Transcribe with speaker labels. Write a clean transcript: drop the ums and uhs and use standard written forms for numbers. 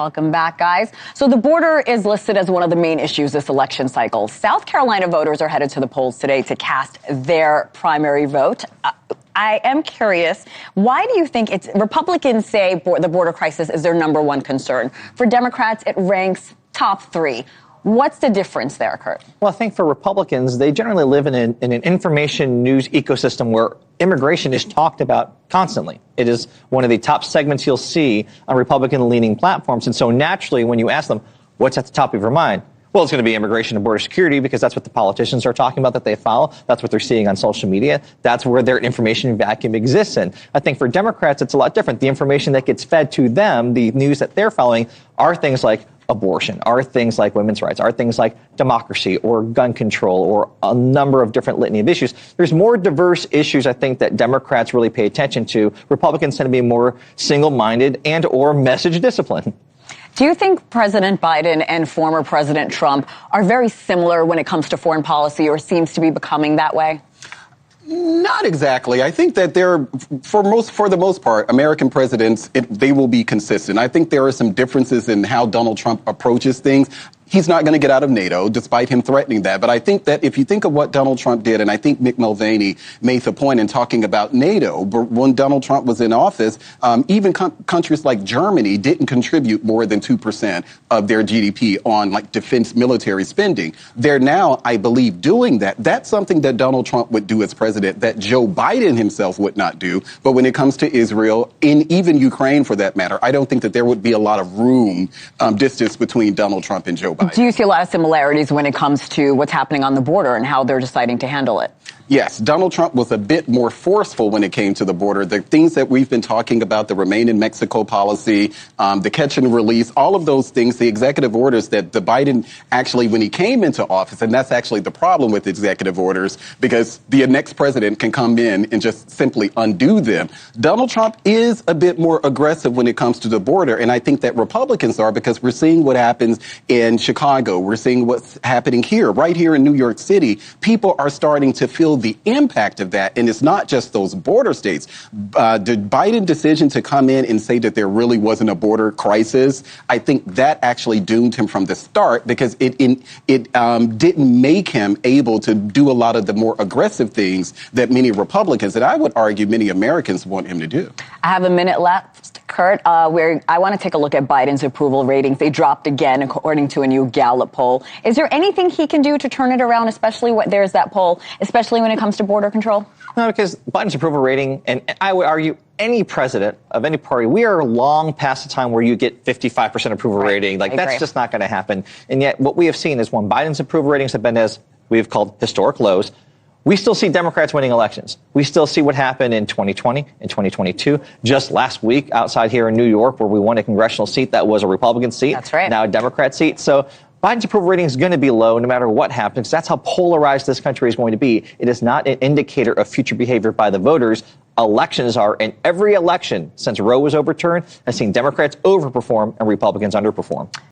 Speaker 1: Welcome back, guys. So the border is listed as one of the main issues this election cycle. South Carolina voters are headed to the polls today to cast their primary vote. I am curious, why do you think Republicans say the border crisis is their number one concern? For Democrats, it ranks top three. What's the difference there, Kurt?
Speaker 2: Well, I think for Republicans, they generally live in an information news ecosystem where immigration is talked about constantly. It is one of the top segments you'll see on Republican-leaning platforms. And so naturally, when you ask them, what's at the top of your mind? Well, it's going to be immigration and border security because that's what the politicians are talking about that they follow. That's what they're seeing on social media. That's where their information vacuum exists in. I think for Democrats, it's a lot different. The information that gets fed to them, the news that they're following, are things like abortion, are things like women's rights, are things like democracy or gun control or a number of different litany of issues. There's more diverse issues, I think, that Democrats really pay attention to. Republicans tend to be more single-minded and or message discipline.
Speaker 1: Do you think President Biden and former President Trump are very similar when it comes to foreign policy, or seems to be becoming that way?
Speaker 3: Not exactly. I think that for the most part, American presidents, they will be consistent. I think there are some differences in how Donald Trump approaches things. He's not going to get out of NATO, despite him threatening that. But I think that if you think of what Donald Trump did, and I think Mick Mulvaney made the point in talking about NATO, but when Donald Trump was in office, even countries like Germany didn't contribute more than 2% of their GDP on like defense military spending. They're now, I believe, doing that. That's something that Donald Trump would do as president that Joe Biden himself would not do. But when it comes to Israel, and even Ukraine for that matter, I don't think that there would be a lot of distance between Donald Trump and Joe Biden.
Speaker 1: Do you see a lot of similarities when it comes to what's happening on the border and how they're deciding to handle it?
Speaker 3: Yes, Donald Trump was a bit more forceful when it came to the border. The things that we've been talking about, the Remain in Mexico policy, the catch and release, all of those things, the executive orders that the Biden actually, when he came into office, and that's actually the problem with executive orders, because the next president can come in and just simply undo them. Donald Trump is a bit more aggressive when it comes to the border, and I think that Republicans are, because we're seeing what happens in Chicago. We're seeing what's happening here, right here in New York City. People are starting to feel the impact of that, and it's not just those border states. The Biden decision to come in and say that there really wasn't a border crisis, I think that actually doomed him from the start, because it didn't make him able to do a lot of the more aggressive things that many Republicans, and I would argue many Americans, want him to do.
Speaker 1: I have a minute left, Kurt, where I want to take a look at Biden's approval ratings. They dropped again, according to a new Gallup poll. Is there anything he can do to turn it around, especially there's that poll, especially when it comes to border control?
Speaker 2: No, because Biden's approval rating, and I would argue any president of any party, we are long past the time where you get 55% approval rating. Like, that's just not going to happen. And yet what we have seen is when Biden's approval ratings have been, as we've called, historic lows, we still see Democrats winning elections. We still see what happened in 2020 and 2022. Just last week outside here in New York, where we won a congressional seat that was a Republican seat.
Speaker 1: That's right.
Speaker 2: Now a Democrat seat. So Biden's approval rating is going to be low no matter what happens. That's how polarized this country is going to be. It is not an indicator of future behavior by the voters. Elections are, and every election since Roe was overturned has seen Democrats overperform and Republicans underperform.